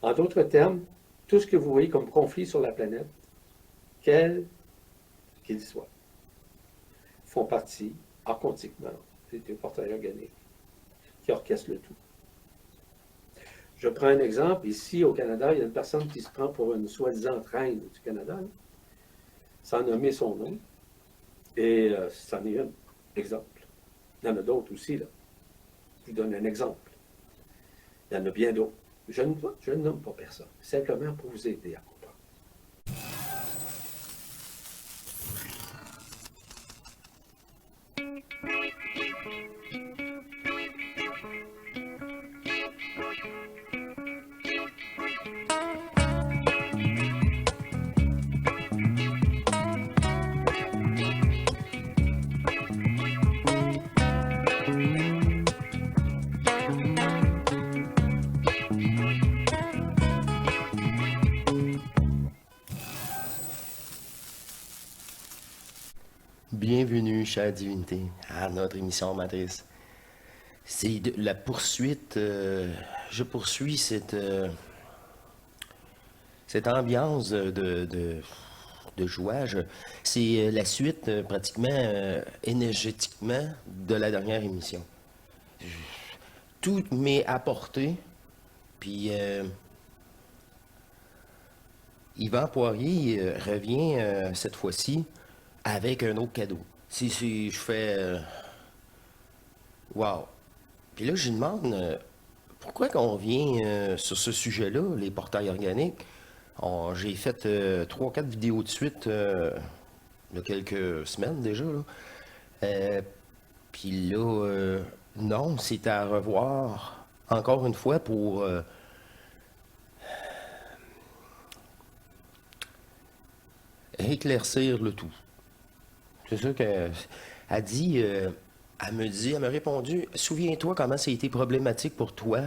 En d'autres termes, tout ce que vous voyez comme conflit sur la planète, quel qu'il soit, font partie, archontiquement, des portails organiques qui orchestrent le tout. Je prends un exemple. Ici, au Canada, il y a une personne qui se prend pour une soi-disant reine du Canada, là, sans nommer son nom. Et c'en est un exemple. Il y en a d'autres aussi, là. Je vous donne un exemple. Il y en a bien d'autres. Je ne nomme pas personne. Simplement pour vous aider à comprendre. Bienvenue, chère divinité, à notre émission matrice. C'est la poursuite, je poursuis cette ambiance de joie. C'est la suite, pratiquement, énergétiquement, de la dernière émission. Tout m'est apporté, puis Yvan Poirier revient cette fois-ci avec un autre cadeau. Si je fais... wow! Puis là, je lui demande pourquoi qu'on vient sur ce sujet-là, les portails organiques. J'ai fait 3-4 vidéos de suite il y a quelques semaines déjà. Là. Puis là, non, c'est à revoir encore une fois pour éclaircir le tout. C'est ça qu'elle dit. Elle m'a répondu, souviens-toi comment ça a été problématique pour toi,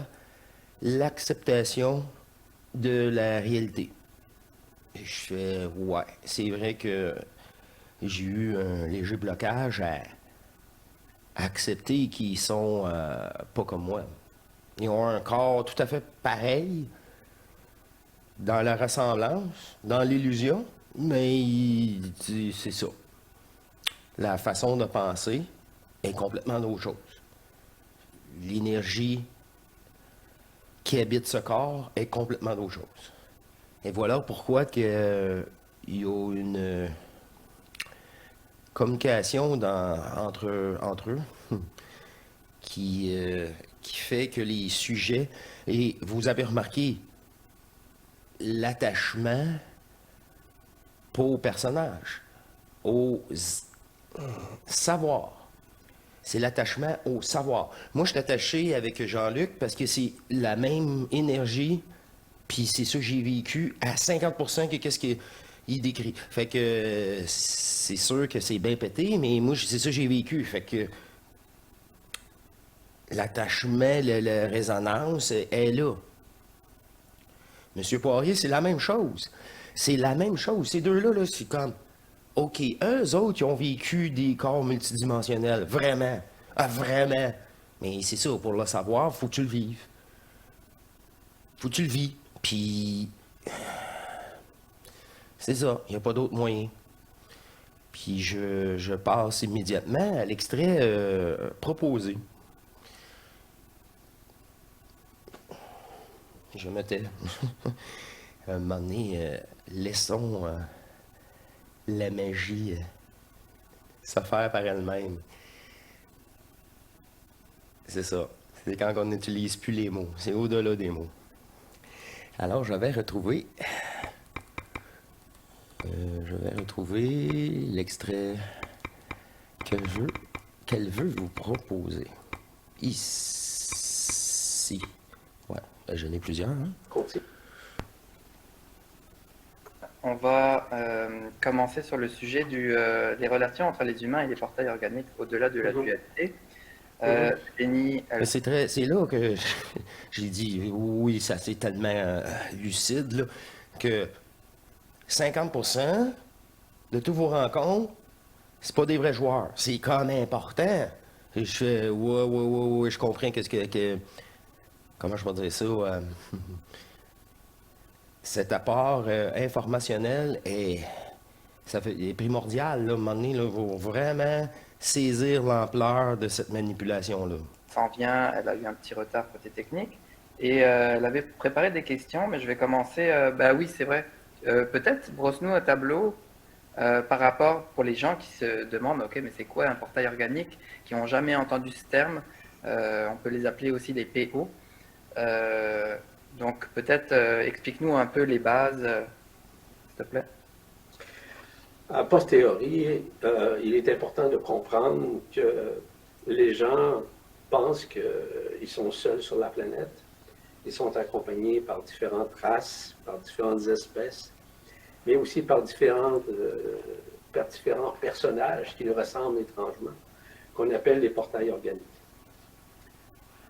l'acceptation de la réalité. Et je fais, ouais, c'est vrai que j'ai eu un léger blocage à accepter qu'ils sont pas comme moi. Ils ont un corps tout à fait pareil, dans la ressemblance, dans l'illusion, mais c'est ça. La façon de penser est complètement d'autre chose. L'énergie qui habite ce corps est complètement d'autre chose. Et voilà pourquoi que, il y a une communication entre eux qui, qui fait que les sujets, et vous avez remarqué l'attachement, pas au personnage, au savoir. C'est l'attachement au savoir. Moi, je suis attaché avec Jean-Luc parce que c'est la même énergie, puis c'est ça que j'ai vécu à 50% que qu'est-ce qu'il décrit. Fait que c'est sûr que c'est bien pété, mais moi, c'est ça que j'ai vécu. Fait que l'attachement, la résonance est là. Monsieur Poirier, c'est la même chose. C'est la même chose. Ces deux-là, là, c'est comme, OK, eux autres, ils ont vécu des corps multidimensionnels. Vraiment. Ah, vraiment. Mais c'est ça, pour le savoir, faut que tu le vives. Faut que tu le vis. Puis, c'est ça, il n'y a pas d'autre moyen. Puis, je passe immédiatement à l'extrait proposé. Je me tais. À un moment donné, laissons la magie se faire par elle-même. C'est ça. C'est quand on n'utilise plus les mots. C'est au-delà des mots. Alors, je vais retrouver l'extrait que qu'elle veut vous proposer. Ici. Ouais, j'en ai plusieurs. Hein? Continue. On va commencer sur le sujet des relations entre les humains et les portails organiques au-delà de la dualité. Jenny, C'est là que j'ai dit, oui, ça c'est tellement lucide, là, que 50% de tous vos rencontres, c'est pas des vrais joueurs. C'est quand même important. Et je fais, ouais, je comprends qu'est-ce que comment je vais dire ça. cet apport informationnel est primordial. Là, à un moment donné, il faut vraiment saisir l'ampleur de cette manipulation-là. Ça en vient, elle a eu un petit retard côté technique. Et elle avait préparé des questions, mais je vais commencer. Bah oui, c'est vrai. Peut-être brosse-nous un tableau par rapport pour les gens qui se demandent, ok, mais c'est quoi un portail organique, qui n'ont jamais entendu ce terme. On peut les appeler aussi des PO. Donc peut-être explique-nous un peu les bases, s'il te plaît. A posteriori, il est important de comprendre que les gens pensent qu'ils sont seuls sur la planète. Ils sont accompagnés par différentes races, par différentes espèces, mais aussi par différents personnages qui nous ressemblent étrangement, qu'on appelle les portails organiques.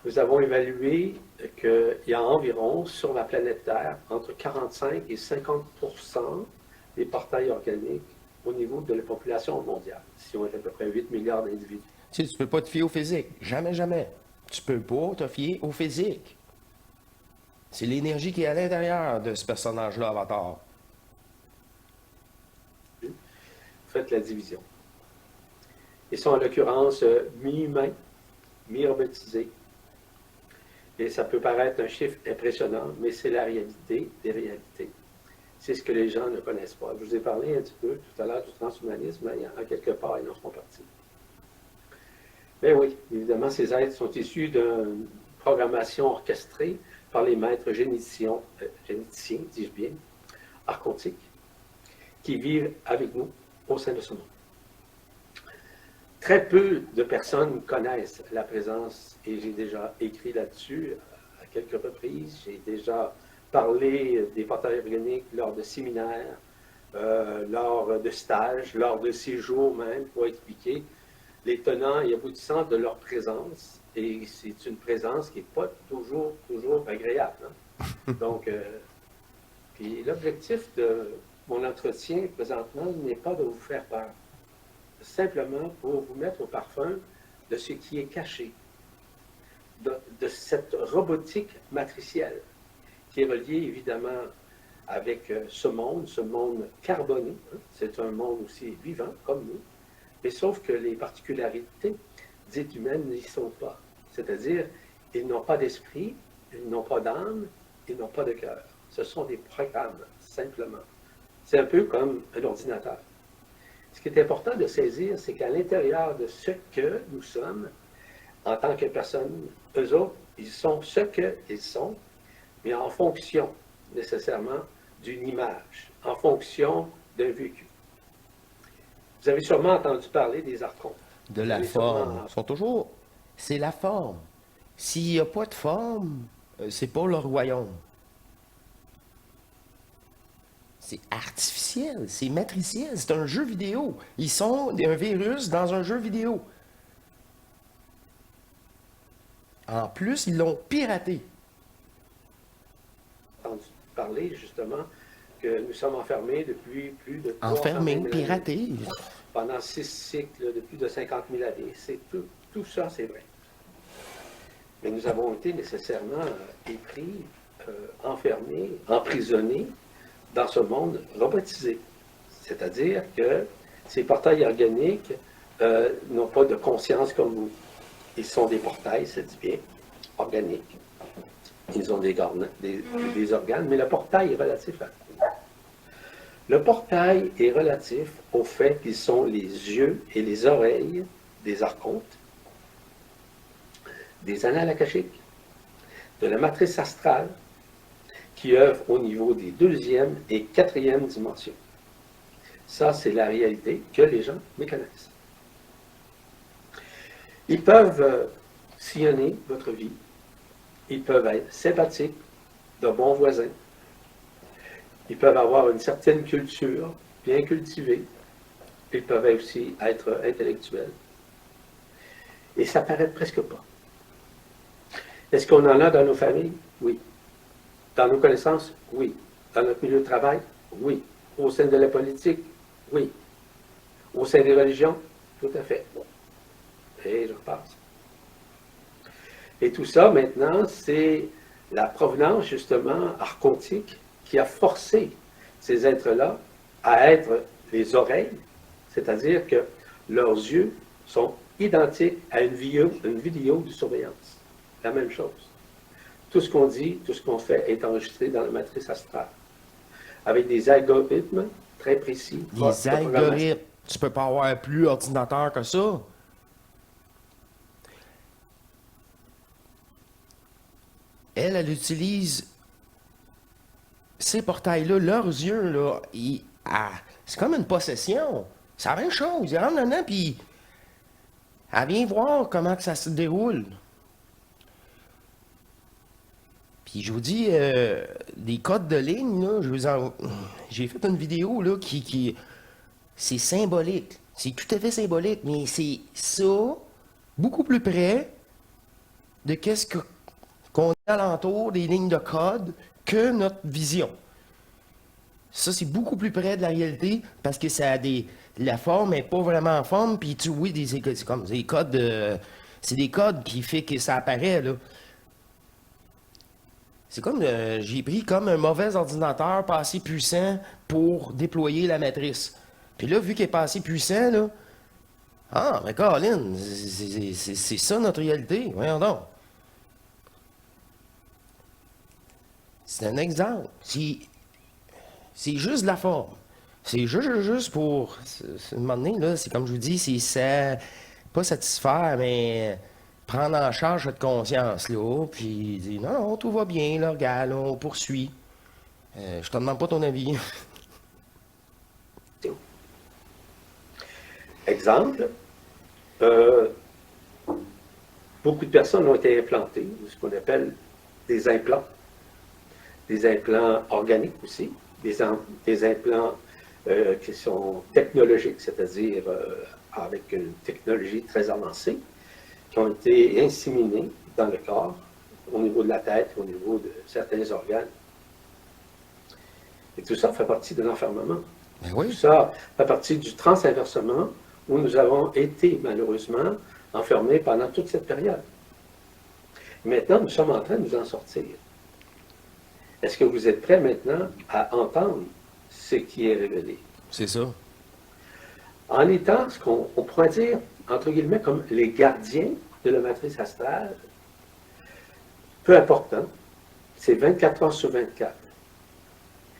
Nous avons évalué qu'il y a environ, sur la planète Terre, entre 45 et 50% des portails organiques au niveau de la population mondiale, si on est à peu près 8 milliards d'individus. Tu sais, tu peux pas te fier au physique. Jamais, jamais. Tu peux pas te fier au physique. C'est l'énergie qui est à l'intérieur de ce personnage-là, Avatar. Faites la division. Ils sont en l'occurrence mi-humains, mi-robotisés. Et ça peut paraître un chiffre impressionnant, mais c'est la réalité des réalités. C'est ce que les gens ne connaissent pas. Je vous ai parlé un petit peu tout à l'heure du transhumanisme, mais en quelque part, ils en font partie. Mais oui, évidemment, ces êtres sont issus d'une programmation orchestrée par les maîtres généticiens, dis-je bien, archontiques, qui vivent avec nous au sein de ce monde. Très peu de personnes connaissent la présence, et j'ai déjà écrit là-dessus à quelques reprises, j'ai déjà parlé des portails organiques lors de séminaires, lors de stages, lors de séjours même, pour expliquer les tenants et aboutissants de leur présence. Et c'est une présence qui n'est pas toujours agréable. Hein? Donc, puis l'objectif de mon entretien présentement n'est pas de vous faire peur. Simplement pour vous mettre au parfum de ce qui est caché, de cette robotique matricielle, qui est reliée évidemment avec ce monde carboné. Hein? C'est un monde aussi vivant, comme nous, mais sauf que les particularités dites humaines n'y sont pas. C'est-à-dire, ils n'ont pas d'esprit, ils n'ont pas d'âme, ils n'ont pas de cœur. Ce sont des programmes, simplement. C'est un peu comme un ordinateur. Ce qui est important de saisir, c'est qu'à l'intérieur de ce que nous sommes, en tant que personnes, eux autres, ils sont ce qu'ils sont, mais en fonction, nécessairement, d'une image, en fonction d'un vécu. Vous avez sûrement entendu parler des archons. De la forme. Ils sont toujours... C'est la forme. S'il n'y a pas de forme, c'est pas le royaume. C'est artificiel, c'est matriciel, c'est un jeu vidéo. Ils sont un virus dans un jeu vidéo. En plus, ils l'ont piraté. Entendu parler justement que nous sommes enfermés depuis plus de 300 Enfermés, 000 piratés. années, pendant 6 cycles de plus de 50 000 années. Tout ça, c'est vrai. Mais nous avons été nécessairement épris, enfermés, emprisonnés dans ce monde robotisé. C'est-à-dire que ces portails organiques n'ont pas de conscience comme nous. Ils sont des portails, ça dit bien, organiques. Ils ont des organes, mais le portail est relatif à quoi? Le portail est relatif au fait qu'ils sont les yeux et les oreilles des archontes, des annales akashiques, de la matrice astrale, qui œuvrent au niveau des 2e et 4e dimensions. Ça, c'est la réalité que les gens méconnaissent. Ils peuvent sillonner votre vie. Ils peuvent être sympathiques, de bons voisins. Ils peuvent avoir une certaine culture, bien cultivée. Ils peuvent aussi être intellectuels. Et ça paraît presque pas. Est-ce qu'on en a dans nos familles? Oui. Dans nos connaissances? Oui. Dans notre milieu de travail? Oui. Au sein de la politique? Oui. Au sein des religions? Tout à fait. Et je repasse. Et tout ça, maintenant, c'est la provenance, justement, archontique qui a forcé ces êtres-là à être les oreilles, c'est-à-dire que leurs yeux sont identiques à une vidéo de surveillance. La même chose. Tout ce qu'on dit, tout ce qu'on fait est enregistré dans la matrice astrale. Avec des algorithmes très précis. Des algorithmes. Tu peux pas avoir plus ordinateur que ça. Elle utilise ces portails-là, leurs yeux, là, c'est comme une possession. C'est la même chose. Ils rentrent dedans, puis elle vient voir comment que ça se déroule. Puis je vous dis, des codes de ligne, là, j'ai fait une vidéo là, c'est symbolique. C'est tout à fait symbolique, mais c'est ça, beaucoup plus près de qu'est-ce qu'on est alentour des lignes de code que notre vision. Ça, c'est beaucoup plus près de la réalité parce que ça a la forme n'est pas vraiment en forme, puis oui, c'est comme des codes, c'est des codes qui fait que ça apparaît, là. C'est comme, j'ai pris comme un mauvais ordinateur pas assez puissant pour déployer la matrice. Puis là, vu qu'il est pas assez puissant, là, mais Colin, c'est ça notre réalité, voyons donc. C'est un exemple. C'est juste de la forme. C'est juste pour... À un moment donné, là, c'est comme je vous dis, c'est ça... Pas satisfaire, mais prendre en charge cette conscience, là, puis dire, non, tout va bien, là, regarde, là, on poursuit. Je te demande pas ton avis. Exemple, beaucoup de personnes ont été implantées, ce qu'on appelle des implants organiques aussi, des implants qui sont technologiques, c'est-à-dire avec une technologie très avancée, qui ont été inséminés dans le corps, au niveau de la tête, au niveau de certains organes. Et tout ça fait partie de l'enfermement. Ben oui. Tout ça fait partie du transinversement où nous avons été, malheureusement, enfermés pendant toute cette période. Maintenant, nous sommes en train de nous en sortir. Est-ce que vous êtes prêts maintenant à entendre ce qui est révélé? C'est ça. En étant ce qu'on pourrait dire, entre guillemets, comme les gardiens de la matrice astrale, peu important, c'est 24 heures sur 24.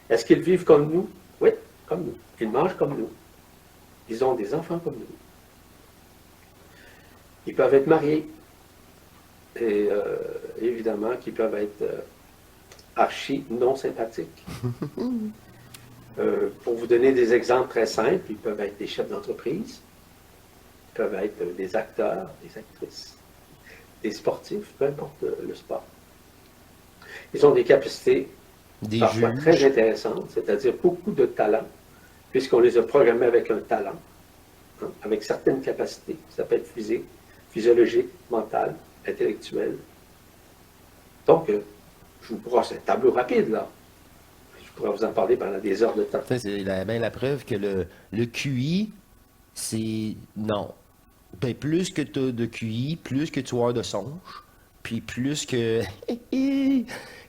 Est-ce qu'ils vivent comme nous? Oui, comme nous. Ils mangent comme nous. Ils ont des enfants comme nous. Ils peuvent être mariés. Et évidemment qu'ils peuvent être archi non sympathiques. Pour vous donner des exemples très simples, ils peuvent être des chefs d'entreprise, ils peuvent être des acteurs, des actrices, des sportifs, peu importe le sport. Ils ont des capacités parfois très intéressantes, c'est-à-dire beaucoup de talent, puisqu'on les a programmés avec un talent, avec certaines capacités. Ça peut être physique, physiologique, mental, intellectuel. Donc, je vous brosse un tableau rapide, là. Je pourrais vous en parler pendant des heures de temps. C'est bien la preuve que le QI, c'est... Non. Ben, plus que tu as de QI, plus que tu as de songe, puis plus que...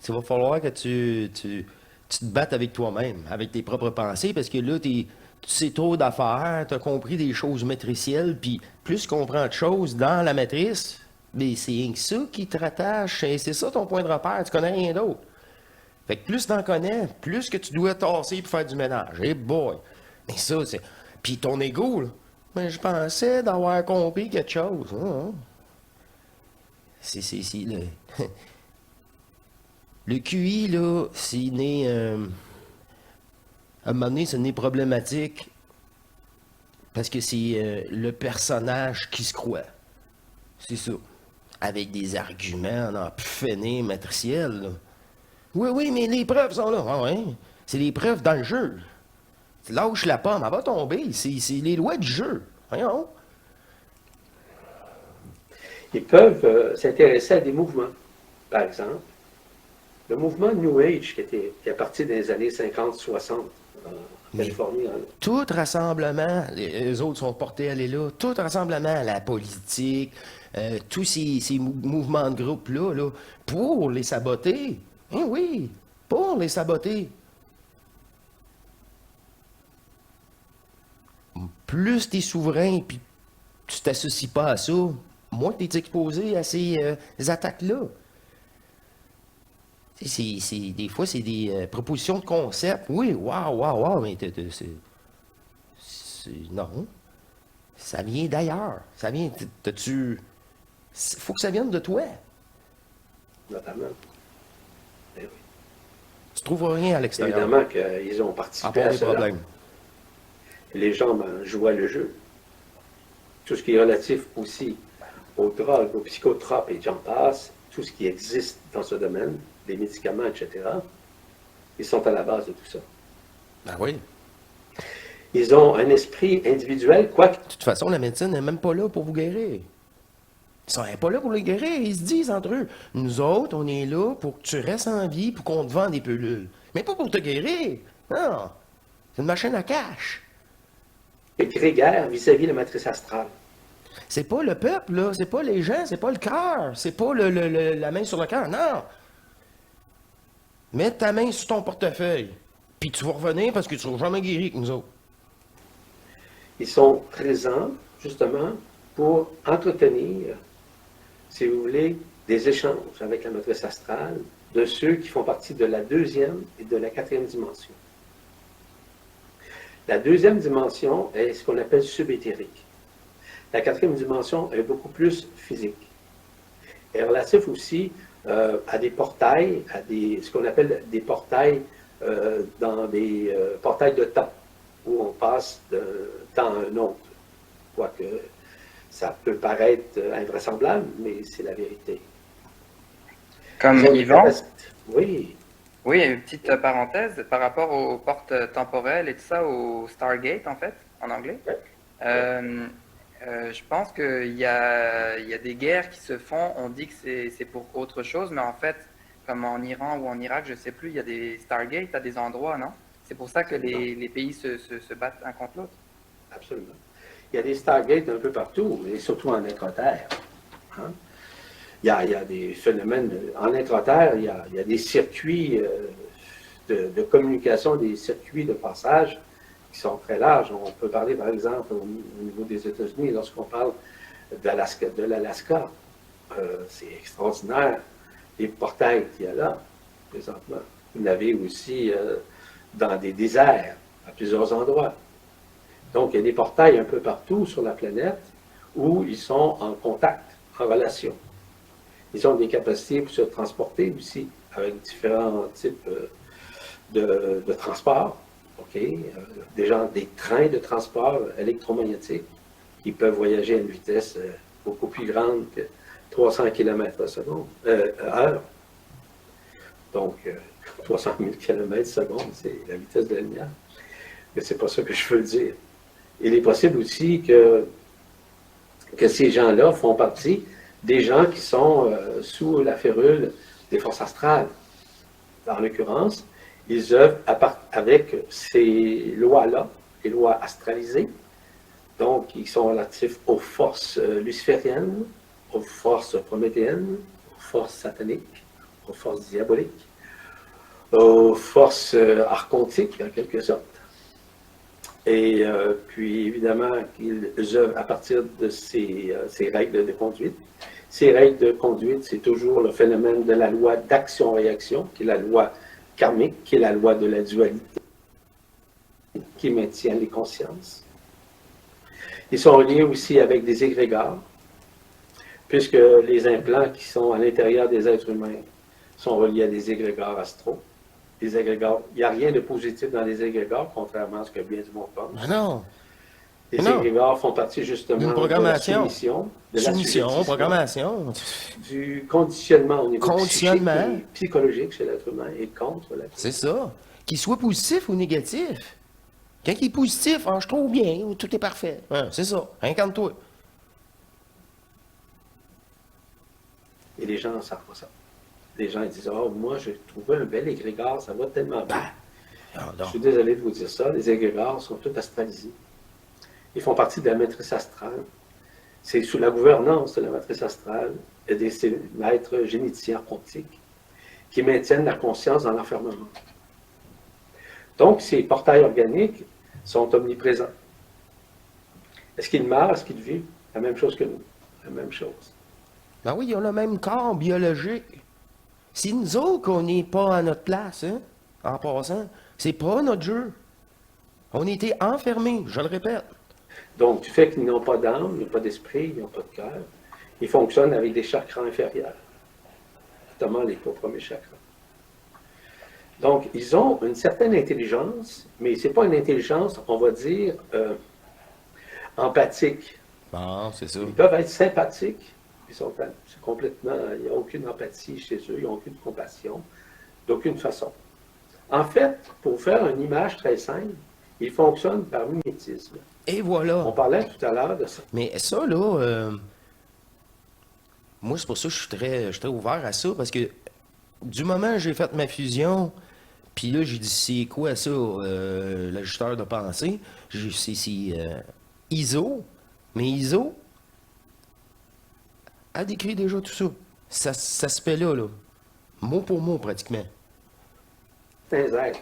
Ça va falloir que tu te battes avec toi-même, avec tes propres pensées, parce que là, tu sais trop d'affaires, tu as compris des choses matricielles, puis plus tu comprends de choses dans la matrice, mais c'est rien que ça qui te rattache, et c'est ça ton point de repère, tu connais rien d'autre. Fait que plus t'en connais, plus que tu dois tasser pour faire du ménage. Hey boy! Mais ça, c'est... Puis ton ego, là, ben, je pensais d'avoir compris quelque chose. C'est le... Le QI, là, c'est né... À un moment donné, c'est né problématique parce que c'est le personnage qui se croit. C'est ça. Avec des arguments, on a pu finir matriciels, là. Oui, mais les preuves sont là. Ah ouais. C'est les preuves dans le jeu. Tu lâches la pomme, elle va tomber. C'est les lois du jeu. Voyons. Ils peuvent s'intéresser à des mouvements. Par exemple, le mouvement New Age, qui est parti des années 50-60 en Californie. Tout rassemblement, les autres sont portés à aller là, tout rassemblement à la politique, tous ces mouvements de groupe-là, là, pour les saboter. Hein, oui, pour les saboter. plus tu es souverain puis tu t'associes pas à ça, moins tu es exposé à ces attaques-là. Des fois, c'est des propositions de concept. Oui, waouh, mais non. Ça vient d'ailleurs. Ça vient. Faut que ça vienne de toi. notamment. Eh oui. Tu trouves rien à l'extérieur. Évidemment qu'ils ont À participé part à des cela. problèmes. Les gens jouaient le jeu. Tout ce qui est relatif aussi aux drogues, aux psychotropes et j'en passe, tout ce qui existe dans ce domaine, les médicaments, etc., ils sont à la base de tout ça. Ben oui. Ils ont un esprit individuel, quoique De toute façon, la médecine n'est même pas là pour vous guérir. Ils sont pas là pour les guérir. Ils se disent entre eux, nous autres, on est là pour que tu restes en vie, pour qu'on te vende des pilules. Mais pas pour te guérir. Non. C'est une machine à cash. grégaire vis-à-vis de la matrice astrale. C'est pas le peuple, là. C'est pas les gens, c'est pas le cœur. C'est pas la main sur le cœur. Non. Mets ta main sur ton portefeuille. Puis tu vas revenir parce que tu seras jamais guéri avec nous autres. Ils sont présents, justement, pour entretenir, si vous voulez, des échanges avec la matrice astrale de ceux qui font partie de la deuxième et de la quatrième dimension. La deuxième dimension est ce qu'on appelle subéthérique. La quatrième dimension est beaucoup plus physique. Elle est relative aussi à des portails, à ce qu'on appelle des portails dans des portails de temps, où on passe d'un temps à un autre. Quoique ça peut paraître invraisemblable, mais c'est la vérité. Comme Ils ont des Yvan, capacités. Oui, oui, une petite parenthèse par rapport aux portes temporelles et tout ça, au Stargate en fait, en anglais. Ouais. Je pense qu'il y a des guerres qui se font, on dit que c'est pour autre chose, mais en fait, comme en Iran ou en Irak, je sais plus, il y a des Stargates à des endroits, non? C'est pour ça que les pays se battent un contre l'autre. absolument. Il y a des Stargates un peu partout, et surtout en intra-terre. Hein? Il y a des phénomènes en intra-terre, il y a des circuits de communication, des circuits de passage qui sont très larges. On peut parler, par exemple, au niveau des États-Unis, lorsqu'on parle de l'Alaska. C'est extraordinaire, les portails qu'il y a là, présentement. Vous l'avez aussi dans des déserts, à plusieurs endroits. Donc, il y a des portails un peu partout sur la planète où ils sont en contact, en relation. Ils ont des capacités pour se transporter aussi, avec différents types de transport. Déjà des trains de transport électromagnétiques qui peuvent voyager à une vitesse beaucoup plus grande que 300 km/h. Donc, 300 000 km/s, c'est la vitesse de la lumière. Mais c'est pas ça que je veux dire. Il est possible aussi que ces gens-là font partie des gens qui sont sous la férule des forces astrales. En l'occurrence, ils œuvrent avec ces lois-là, les lois astralisées. Donc, ils sont relatifs aux forces lucifériennes, aux forces prométhéennes, aux forces sataniques, aux forces diaboliques, aux forces archontiques, en quelque sorte. Et puis, évidemment, qu'ils œuvrent à partir de ces règles de conduite. Ces règles de conduite, c'est toujours le phénomène de la loi d'action-réaction, qui est la loi karmique, qui est la loi de la dualité, qui maintient les consciences. Ils sont reliés aussi avec des égrégores, puisque les implants qui sont à l'intérieur des êtres humains sont reliés à des égrégores astraux. Les égrégores, il n'y a rien de positif dans les égrégores, contrairement à ce que bien du monde pense. Mais non. Les Non. égrégores font partie justement D'une programmation. de la soumission, de Soumission, l'assujettissement, programmation. du conditionnement au niveau Conditionnement. psychique et psychologique chez l'être humain et contre l'être C'est ça. Qu'il soit positif ou négatif. Quand il est positif, je trouve bien, tout est parfait. Ouais, c'est ça. Incarne-toi. Et les gens ne savent pas ça. Les gens ils disent « Oh, moi, j'ai trouvé un bel égrégore, ça va tellement bien. Je suis désolé de vous dire ça, les égrégores sont tous astralisés. Ils font partie de la matrice astrale. C'est sous la gouvernance de la matrice astrale et des maîtres généticiens archontiques qui maintiennent la conscience dans l'enfermement. Donc, ces portails organiques sont omniprésents. Est-ce qu'ils meurent? Est-ce qu'ils vivent? La même chose que nous. La même chose. Ben oui, ils ont le même corps biologique. Si nous autres, on n'est pas à notre place, hein, en passant, c'est pas notre jeu. On a été enfermés, je le répète. Donc, du fait qu'ils n'ont pas d'âme, ils n'ont pas d'esprit, ils n'ont pas de cœur, ils fonctionnent avec des chakras inférieurs, notamment les 3 premiers chakras. Donc, ils ont une certaine intelligence, mais ce n'est pas une intelligence, on va dire, empathique. Bon, c'est ça. Ils peuvent être sympathiques, ils sont complètement, il n'y a aucune empathie chez eux, ils n'ont aucune compassion, d'aucune façon. En fait, pour faire une image très simple, ils fonctionnent par mimétisme. Et voilà. On parlait tout à l'heure de ça. Mais ça, là, moi, c'est pour ça que je suis très ouvert à ça, parce que du moment que j'ai fait ma fusion, puis là, j'ai dit, c'est quoi ça, l'ajusteur de pensée? C'est ISO, mais ISO a décrit déjà tout ça. Ça se fait là, mot pour mot, pratiquement. Certains êtres,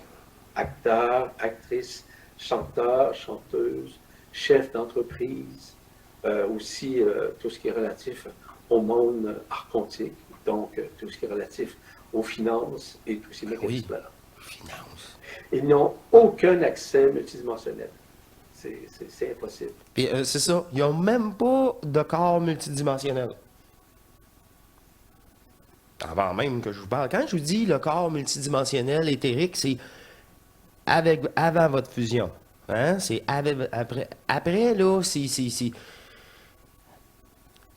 acteurs, actrices, chanteurs, chanteuses, chefs d'entreprise, aussi tout ce qui est relatif au monde archontique, donc tout ce qui est relatif aux finances et tous ces mécanismes-là. Finance. Ils n'ont aucun accès multidimensionnel. C'est impossible. Puis c'est ça, ils n'ont même pas de corps multidimensionnel. Avant même que je vous parle. Quand je vous dis le corps multidimensionnel éthérique, c'est avant votre fusion. Hein? C'est après. Après, là,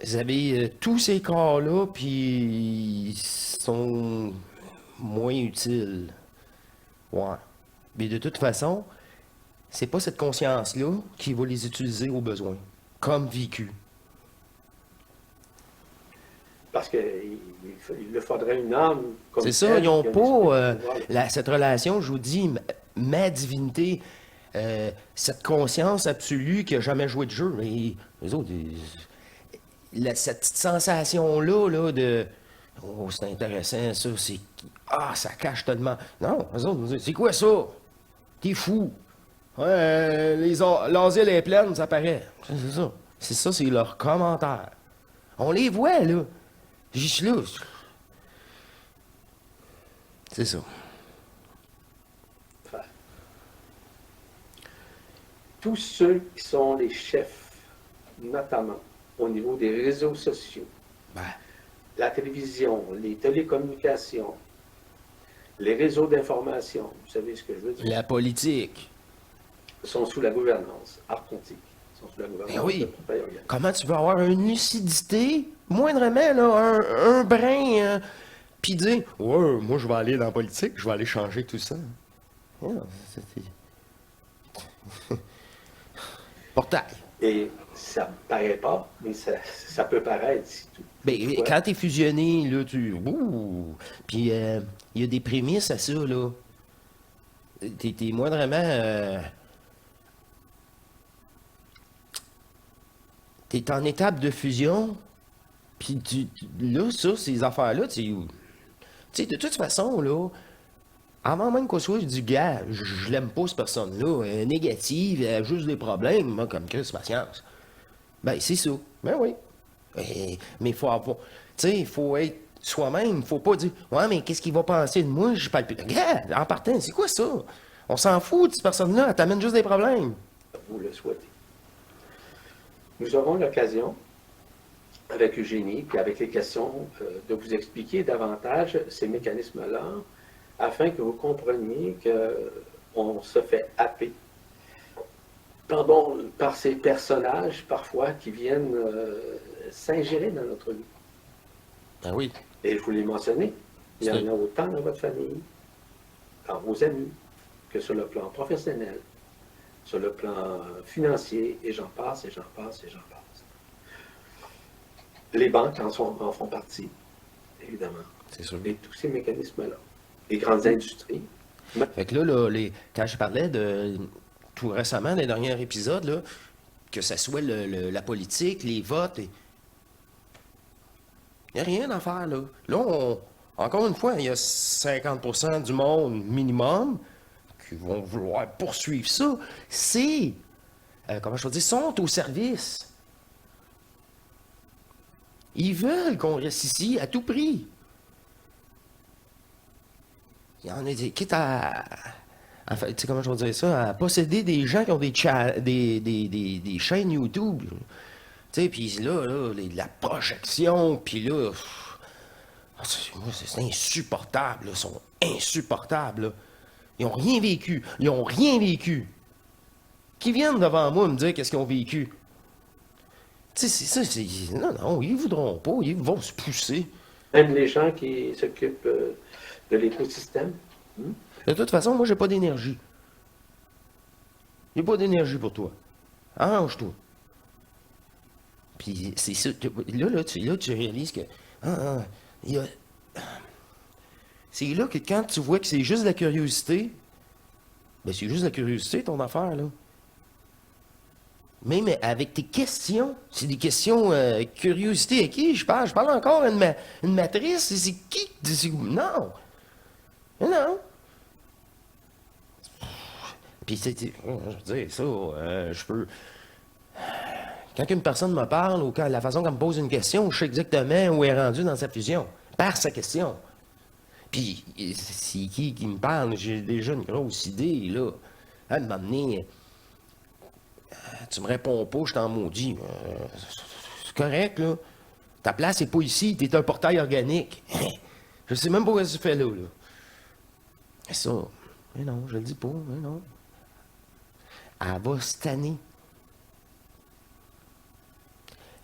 vous avez tous ces corps-là, puis ils sont moins utiles. Ouais. Mais de toute façon, c'est pas cette conscience-là qui va les utiliser au besoin, comme vécu. Parce qu'il leur faudrait une âme comme C'est ça, telle, ils n'ont qui a un pas esprit de pouvoir. cette relation, je vous dis, ma divinité, cette conscience absolue qui n'a jamais joué de jeu. Et les autres, cette petite sensation-là de oh, c'est intéressant, ça, c'est. Ah, ça cache tellement. Non, eux autres, c'est quoi ça? T'es fou. Ouais, l'asile est pleine, ça paraît. C'est ça. C'est ça, c'est leur commentaire. On les voit, là. J'y suis là. C'est ça. Enfin, tous ceux qui sont les chefs, notamment au niveau des réseaux sociaux, Ben, la télévision, les télécommunications, les réseaux d'information, vous savez ce que je veux dire, la politique. sont sous la gouvernance archontique, sont sous la gouvernance Ben oui. de Papa Yoga. Comment tu veux avoir une lucidité, moindrement, là, un brin, puis dire, ouais, moi, je vais aller dans la politique, je vais aller changer tout ça. Non, portail. Et ça ne paraît pas, mais ça peut paraître, c'est tout. Ben, Ouais. quand t'es fusionné, là, ouh, puis il y a des prémices à ça, là. T'es moindrement... t'es en étape de fusion, puis là, ça, ces affaires-là, tu sais, de toute façon, là, avant même qu'on soit du gars, je l'aime pas, cette personne-là, elle est négative, elle a juste des problèmes, moi, comme que c'est patience. Ben, c'est ça. Ben oui. Mais il faut avoir. Tu sais, il faut être soi-même. Il faut pas dire, ouais, mais qu'est-ce qu'il va penser de moi? Je parle plus. Regarde, en partant, c'est quoi ça? On s'en fout de cette personne-là, elle t'amène juste des problèmes. Vous le souhaitez. Nous aurons l'occasion, avec Eugénie, puis avec les questions, de vous expliquer davantage ces mécanismes-là, afin que vous compreniez qu'on se fait happer par ces personnages, parfois, qui viennent s'ingérer dans notre vie. Ben oui. Et je vous l'ai mentionné, il y en a autant dans votre famille, dans vos amis, que sur le plan professionnel, sur le plan financier, et j'en passe, et j'en passe, et j'en passe. Les banques en font partie, évidemment. C'est sûr. Et tous ces mécanismes-là. Les grandes industries. Fait que là, quand je parlais de tout récemment, les derniers épisodes, là, que ce soit la politique, les votes, il n'y a rien à faire, là. Là, encore une fois, il y a 50% du monde minimum qui vont vouloir poursuivre ça. C'est comment je veux dire, sont au service. Ils veulent qu'on reste ici à tout prix. Il y en a des, quitte à tu sais comment je veux dire ça, à posséder des gens qui ont des chaînes YouTube. Tu sais, puis là, la projection, puis là, moi, c'est insupportable, là, ils sont insupportables, là. Ils ont rien vécu, ils ont rien vécu. Qui viennent devant moi me dire qu'est-ce qu'ils ont vécu. Tu sais, c'est ça, non, ils voudront pas, ils vont se pousser. Même les gens qui s'occupent de l'écosystème. De toute façon, moi, j'ai pas d'énergie. J'ai pas d'énergie pour toi. Arrange-toi. Puis c'est ça. Là, tu réalises que. Il y a- c'est là que quand tu vois que c'est juste la curiosité, ben c'est juste la curiosité, ton affaire, là. Même avec tes questions, c'est des questions curiosité à qui je parle? Je parle encore à une matrice, c'est qui? Non! Non! Puis je veux dire, ça, je peux. Quand une personne me parle ou quand la façon qu'elle me pose une question, je sais exactement où elle est rendue dans sa fusion, par sa question. Puis, c'est qui me parle? J'ai déjà une grosse idée, là. À m'amener. Tu me réponds pas, je t'en maudis. C'est correct, là. Ta place n'est pas ici, t'es un portail organique. Je sais même pas ce que tu fais là, là. Mais ça, mais non, je le dis pas, mais non. Elle va se tanner.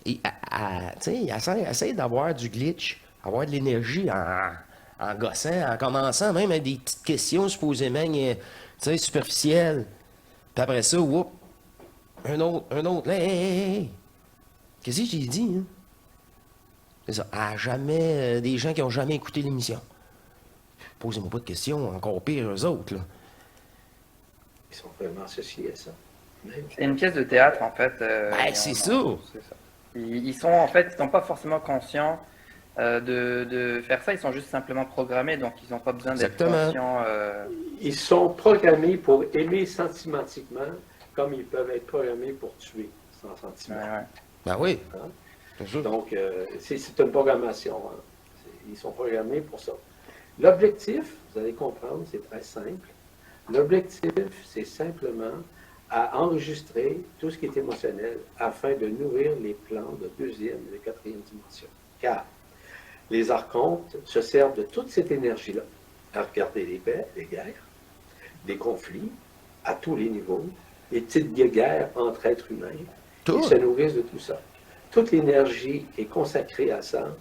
Et, tu sais, essaie d'avoir du glitch, avoir de l'énergie en gossant, en commençant même avec des petites questions supposément, tu sais, superficielles. Puis après ça, whoop, un autre, hey, hey, hey, hey. Qu'est-ce que j'ai dit, hein? C'est ça, à jamais, des gens qui n'ont jamais écouté l'émission. Posez-moi pas de questions, encore pire, eux autres, là. Ils sont vraiment associés à ça. Même. C'est une pièce de théâtre, en fait. Ben, c'est ça. C'est ça. Ils sont, en fait, ils sont pas forcément conscients de faire ça. Ils sont juste simplement programmés, donc ils n'ont pas besoin d'être Exactement. conscients. Ils sont programmés pour aimer sentimentiquement, comme ils peuvent être programmés pour tuer sans sentiment. Ouais. Ben oui. Hein? C'est sûr. Donc, c'est une programmation. Hein. Ils sont programmés pour ça. L'objectif, vous allez comprendre, c'est très simple. L'objectif, c'est simplement à enregistrer tout ce qui est émotionnel afin de nourrir les plans de deuxième et de quatrième dimension. Car les archontes se servent de toute cette énergie-là à regarder les paix, les guerres, des conflits à tous les niveaux, les petites guerres entre êtres humains. Tout. Ils se nourrissent de tout ça. Toute l'énergie qui est consacrée à ça,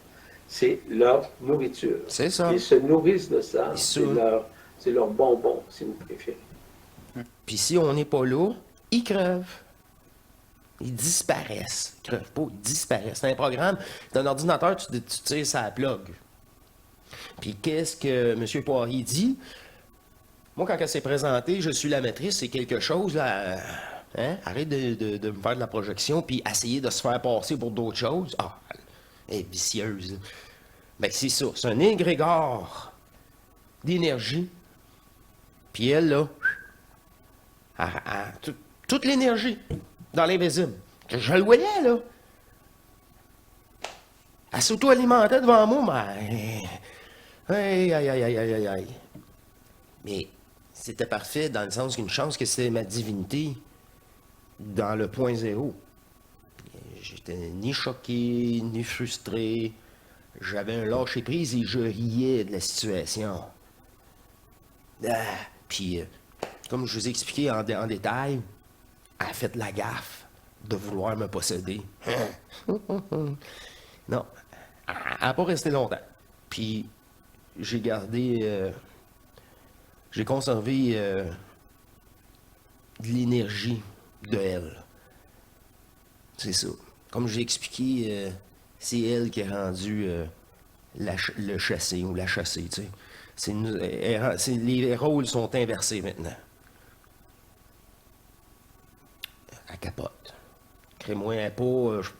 c'est leur nourriture. C'est ça. Ils se nourrissent de ça. C'est C'est leur bonbon, si vous préférez. Puis si on n'est pas là, ils crevent. Ils disparaissent. Ils crevent pas, ils disparaissent. C'est un programme, c'est un ordinateur, tu tires sa plug. Puis qu'est-ce que M. Poirier dit? Moi, quand elle s'est présentée, je suis la maîtrise, c'est quelque chose, là. Hein? Arrête de me faire de la projection, puis essayer de se faire passer pour d'autres choses. Ah, elle est vicieuse. Ben, c'est ça. C'est un égrégore d'énergie. Puis elle, là, toute l'énergie dans l'invisible. Je le voyais, là. Elle s'auto-alimentait devant moi, mais... Aïe, aïe, aïe, aïe, aïe, aïe. Mais c'était parfait dans le sens qu'une chance que c'était ma divinité dans le point zéro. J'étais ni choqué, ni frustré. J'avais un lâcher-prise et je riais de la situation. Puis, comme je vous ai expliqué en détail, elle a fait la gaffe de vouloir me posséder. Non, elle n'a pas resté longtemps. Puis, j'ai gardé... j'ai conservé de l'énergie de elle. C'est ça. Comme j'ai expliqué, c'est elle qui a rendu le chassé ou la chassée, tu sais. Les rôles sont inversés maintenant. Elle capote. Crée-moi pas... je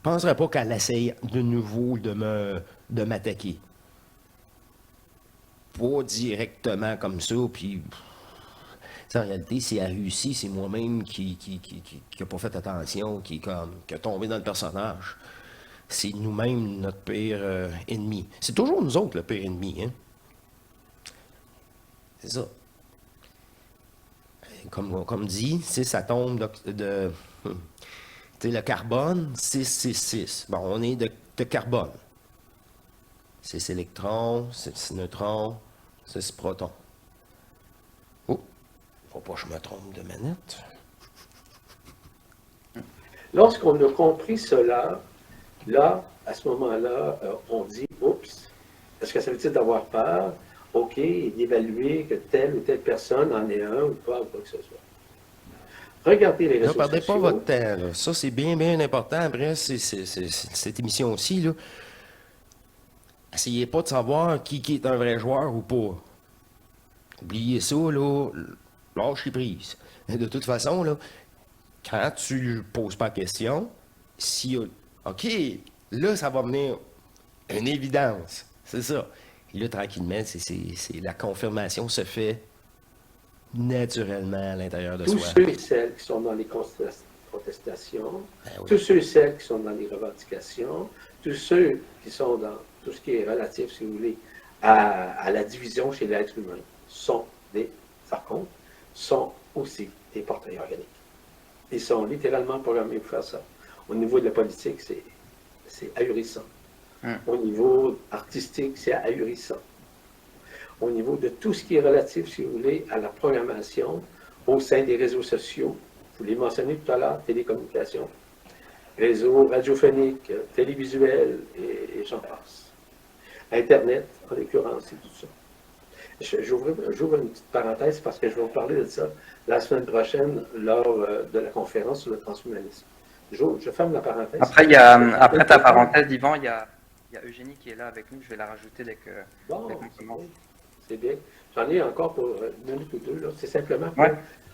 penserais pas qu'elle essaye de nouveau de m'attaquer. Pas directement comme ça, puis... sais, en réalité, c'est elle réussi, c'est moi-même qui a pas fait attention, qui a tombé dans le personnage. C'est nous-mêmes notre pire ennemi. C'est toujours nous autres le pire ennemi, hein? C'est ça. Comme dit, 6 atomes tu sais, le carbone, 6. Bon, on est de carbone. 6 électrons, 6 neutrons, 6 protons. Oh, faut pas que je me trompe de manette. Lorsqu'on a compris cela, là, à ce moment-là, on dit, oups, est-ce que ça veut dire d'avoir peur? OK, et d'évaluer que telle ou telle personne en est un ou pas, ou quoi que ce soit. Regardez les Ne réseaux perdez pas sociaux. votre temps, là. Ça, c'est bien, bien important. Après, cette émission aussi, là. Essayez pas de savoir qui est un vrai joueur ou pas. Oubliez ça, là. Lâchez prise. De toute façon, là, quand tu poses pas la question, si OK, là, ça va venir une évidence. C'est ça. Et là, tranquillement, la confirmation se fait naturellement à l'intérieur de Tous soi. ceux et celles qui sont dans les contestations, Ben oui. tous ceux et celles qui sont dans les revendications, tous ceux qui sont dans tout ce qui est relatif, si vous voulez, à la division chez l'être humain, par contre, sont aussi des portails organiques. Ils sont littéralement programmés pour faire ça. Au niveau de la politique, c'est ahurissant. Au niveau artistique, c'est ahurissant. Au niveau de tout ce qui est relatif, si vous voulez, à la programmation au sein des réseaux sociaux, vous les mentionnez tout à l'heure, télécommunications, réseaux radiophoniques, télévisuels, et j'en passe. Internet, en l'occurrence, et tout ça. J'ouvre une petite parenthèse parce que je vais vous parler de ça la semaine prochaine lors de la conférence sur le transhumanisme. Je ferme la parenthèse. Après ta parenthèse, Yvan, il y a Eugénie qui est là avec nous. Je vais la rajouter dès qu'on commence. C'est bien. J'en ai encore pour une minute ou deux. C'est simplement pour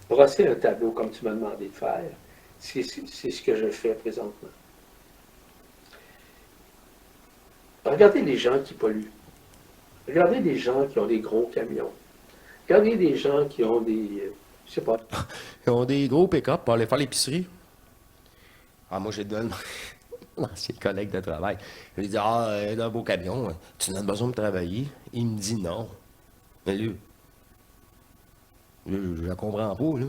brosser un tableau comme tu m'as demandé de faire. C'est ce que je fais présentement. Regardez les gens qui polluent. Regardez les gens qui ont des gros camions. Regardez les gens qui ont des... je sais pas. Ils ont des gros pick-up pour aller faire l'épicerie. Ah, moi, j'ai donné l'ancien collègue de travail. Je lui ai dit, il a un beau camion, tu n'as besoin de travailler. Il me dit non. Mais lui, je la comprends pas, là.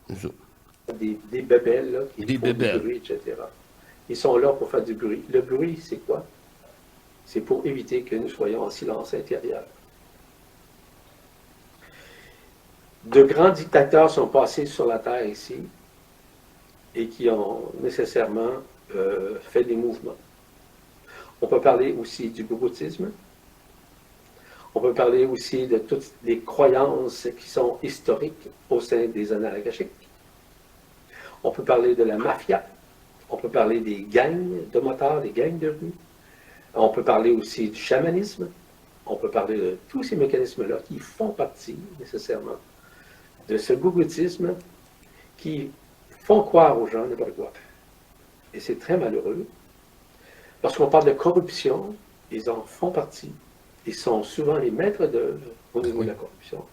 C'est ça. Des bébelles, là, qui Des font du bébelles. bruit, etc. Ils sont là pour faire du bruit. Le bruit, c'est quoi? C'est pour éviter que nous soyons en silence intérieur. De grands dictateurs sont passés sur la terre ici et qui ont nécessairement fait des mouvements. On peut parler aussi du bouddhisme. On peut parler aussi de toutes les croyances qui sont historiques au sein des annales akashiques. On peut parler de la mafia. On peut parler des gangs de motards, des gangs de rue. On peut parler aussi du chamanisme. On peut parler de tous ces mécanismes-là qui font partie nécessairement de ce bouddhisme qui font croire aux gens n'importe quoi. Et c'est très malheureux. Lorsqu'on parle de corruption, ils en font partie. Ils sont souvent les maîtres d'œuvre au niveau de la corruption.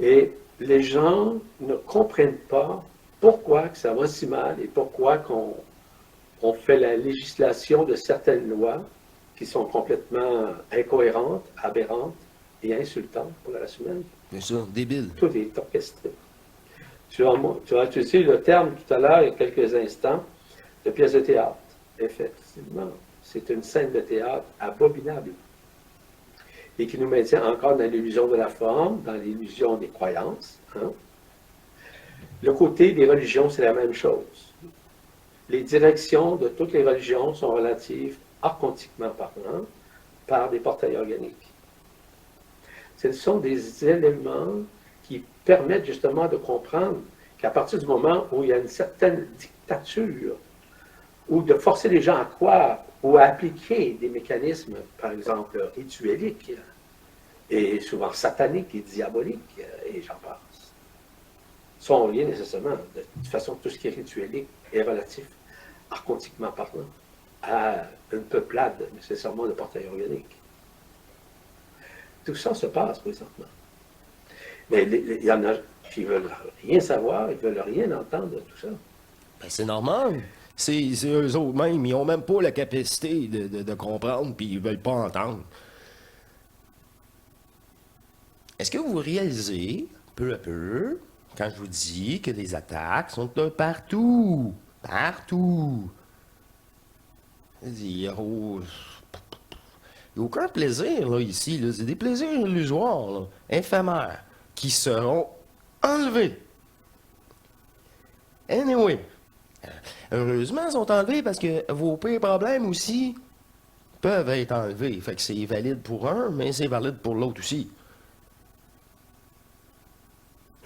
Et les gens ne comprennent pas pourquoi que ça va si mal et pourquoi qu'on fait la législation de certaines lois qui sont complètement incohérentes, aberrantes et insultantes pour la race humaine. C'est ça, débile. Tout est orchestré. Tu as utilisé le terme tout à l'heure, il y a quelques instants, de pièce de théâtre. Effectivement, c'est une scène de théâtre abominable et qui nous maintient encore dans l'illusion de la forme, dans l'illusion des croyances. Hein? Le côté des religions, c'est la même chose. Les directions de toutes les religions sont relatives, archontiquement parlant, par des portails organiques. Ce sont des éléments qui permettent justement de comprendre qu'à partir du moment où il y a une certaine dictature, ou de forcer les gens à croire ou à appliquer des mécanismes, par exemple, ritueliques, et souvent sataniques et diaboliques, et j'en passe, sont liés nécessairement, de toute façon, tout ce qui est rituelique est relatif, archontiquement parlant, à une peuplade nécessairement de portail organique. Tout ça se passe présentement. Mais il y en a qui veulent rien savoir, ils veulent rien entendre de tout ça. Ben, c'est normal. C'est eux autres même. Ils ont même pas la capacité de comprendre, puis ils veulent pas entendre. Est-ce que vous réalisez, peu à peu, quand je vous dis que les attaques sont de partout? Partout. Il n'y a aucun plaisir là, ici. Là. C'est des plaisirs illusoires, là, éphémères, qui seront enlevés. Anyway, heureusement, ils sont enlevés parce que vos pires problèmes aussi peuvent être enlevés. Fait que c'est valide pour un, mais c'est valide pour l'autre aussi.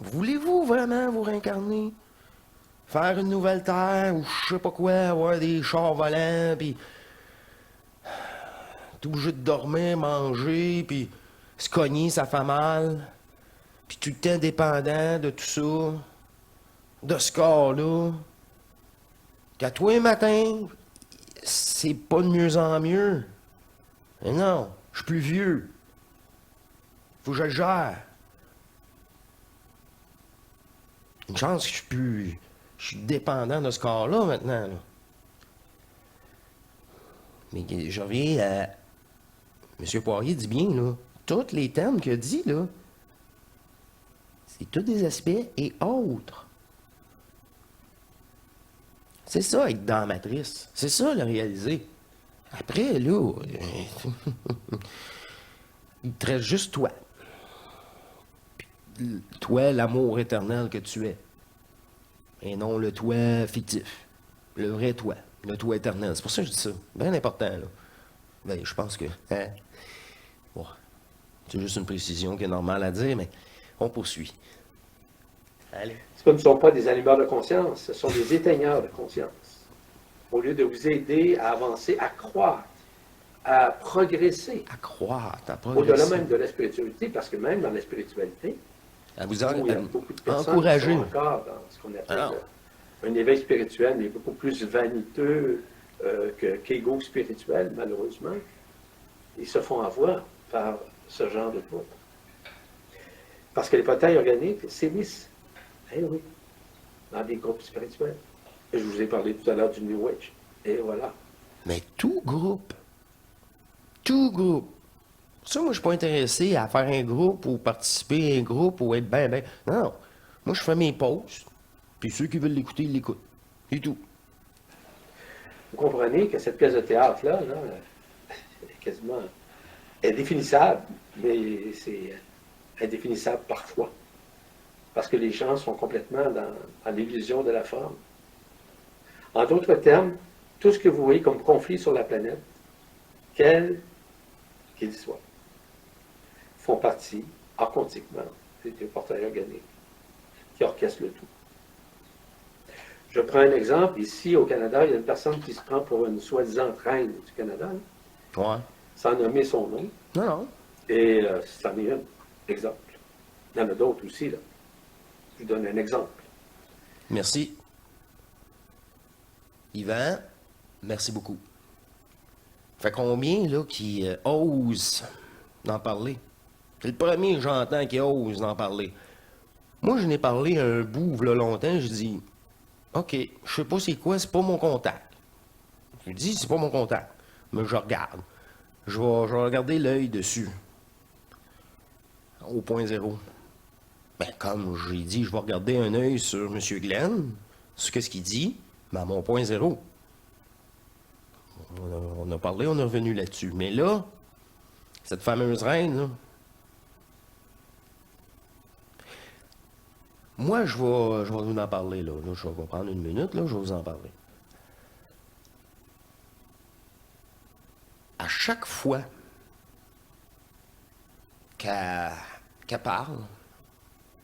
Voulez-vous vraiment vous réincarner? Faire une nouvelle terre ou je sais pas quoi, avoir des chars volants, puis tout obligé de dormir, manger, puis se cogner, ça fait mal, puis tout le temps dépendant de tout ça, de ce corps-là, qu'à tous les matins, c'est pas de mieux en mieux. Mais non, je suis plus vieux. Faut que je le gère. Une chance que je suis dépendant de ce corps-là maintenant. Là. Mais je reviens à... M. Poirier dit bien, là, tous les termes qu'il a dit, là, c'est tous des aspects et autres. C'est ça, être dans la matrice. C'est ça, le réaliser. Après, là, il te reste juste toi. Toi, l'amour éternel que tu es. Et non le toi fictif. Le vrai toi. Le toi éternel. C'est pour ça que je dis ça. Bien important, là. Ben, je pense que... Hein? Bon, c'est juste une précision qui est normale à dire, mais on poursuit. Allez. Ce ne sont pas des allumeurs de conscience, ce sont des éteigneurs de conscience. Au lieu de vous aider à avancer, à croître, à progresser, À croître, à au-delà progresser. même de la spiritualité, parce que même dans la spiritualité, À vous où il y a beaucoup de personnes qui encourager. sont encore dans ce qu'on appelle Alors. un éveil spirituel, mais beaucoup plus vaniteux qu'égo spirituel, malheureusement. Ils se font avoir par ce genre de groupe. Parce que les portails organiques s'émissent, eh oui, dans des groupes spirituels. Et je vous ai parlé tout à l'heure du New Age. Et voilà. Mais tout groupe. Tout groupe. Ça, moi, je suis pas intéressé à faire un groupe ou participer à un groupe ou être ben. Non. Moi, je fais mes pauses. Puis ceux qui veulent l'écouter, ils l'écoutent. C'est tout. Vous comprenez que cette pièce de théâtre-là, là, est quasiment indéfinissable, mais c'est indéfinissable parfois. Parce que les gens sont complètement dans l'illusion de la forme. En d'autres termes, tout ce que vous voyez comme conflit sur la planète, quel qu'il soit, font partie, archontiquement, des portails organiques qui orchestrent le tout. Je prends un exemple. Ici, au Canada, il y a une personne qui se prend pour une soi-disant reine du Canada, Ouais. sans nommer son nom, Non, non. et c'en est un exemple. Il y en a d'autres aussi, là. Je vous donne un exemple. Merci. Yvan, merci beaucoup. Fait combien, là, qui osent d'en parler? C'est le premier que j'entends qui ose d'en parler. Moi, je n'ai parlé un bout, là, longtemps, je dis, OK, je sais pas c'est quoi, c'est pas mon contact. Je dis, c'est pas mon contact. Mais je regarde. Je vais regarder l'œil dessus. Au point zéro. Ben, comme j'ai dit, je vais regarder un œil sur M. Glenn, sur ce qu'il dit, mais à mon point zéro. On a parlé, on est revenu là-dessus. Mais là, cette fameuse reine, là, moi, je vais vous en parler, là. Là, je vais prendre une minute, là, je vais vous en parler. À chaque fois qu'elle parle,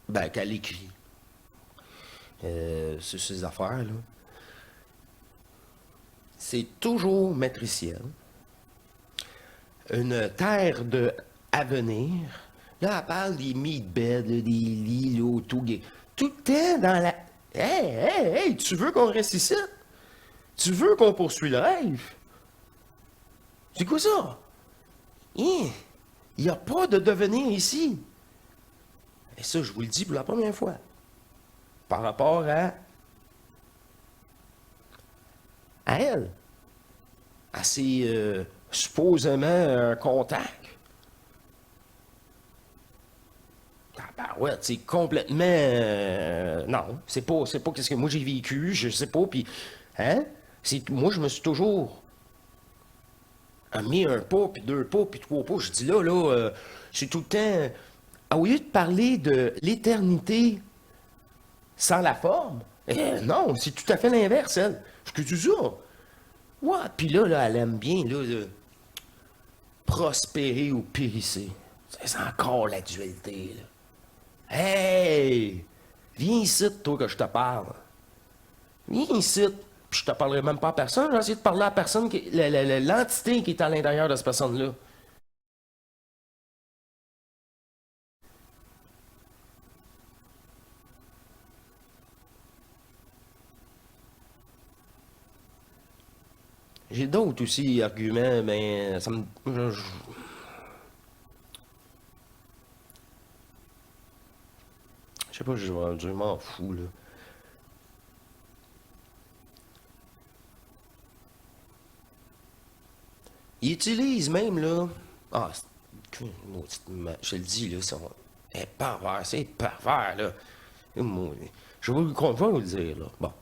ben, qu'elle écrit sur ses affaires, là, c'est toujours matriciel. Une terre de avenir. Là, elle parle des meatbeds, là, des lits, là, tout le temps dans la... Hey, tu veux qu'on reste ici? Tu veux qu'on poursuive le rêve? C'est quoi ça? Il n'y a pas de devenir ici. Et ça, je vous le dis pour la première fois. Par rapport à elle. À ses supposément contacts. Ouais, c'est complètement... non, c'est pas qu'est-ce que moi j'ai vécu, je sais pas, puis... Hein? Moi, je me suis toujours mis un pas, puis deux pas, puis trois pas. Je dis là, c'est tout le temps... Au lieu de parler de l'éternité sans la forme, non, c'est tout à fait l'inverse, elle. Ce que tu dis, ça. Ouais, puis là, elle aime bien, là, prospérer ou périsser. C'est encore la dualité, là. Hey! Viens ici, toi, que je te parle. Viens ici. Puis je te parlerai même pas à personne. J'ai essayé de parler à la personne, l'entité qui est à l'intérieur de cette personne-là. J'ai d'autres aussi arguments, mais ça me... Je sais pas, je m'en fous, là. Ils utilisent même, là... Ah, je te le dis, là, c'est pervers, c'est pervers, là. Je vais vous le dire, là. Bon.